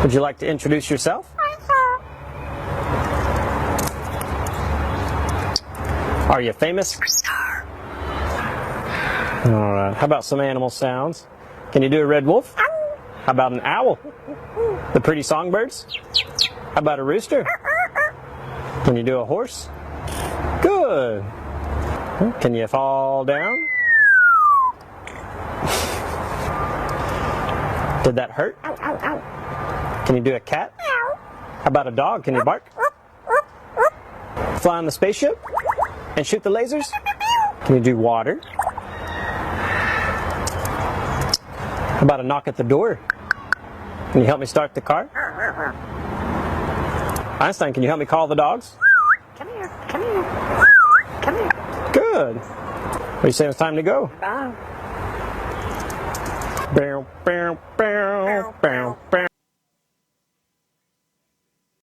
Would you like to introduce yourself? Are you famous? All right. How about some animal sounds? Can you do a red wolf? How about an owl? The pretty songbirds? How about a rooster? Can you do a horse? Good. Can you fall down? Did that hurt? Can you do a cat? How about a dog? Can you bark? Fly on the spaceship? And shoot the lasers? Can you do water? How about a knock at the door? Can you help me start the car? Einstein, can you help me call the dogs? Come here, come here, come here. Good. What do you say it's time to go? Bye. Bow, bow, bow, bow, bow.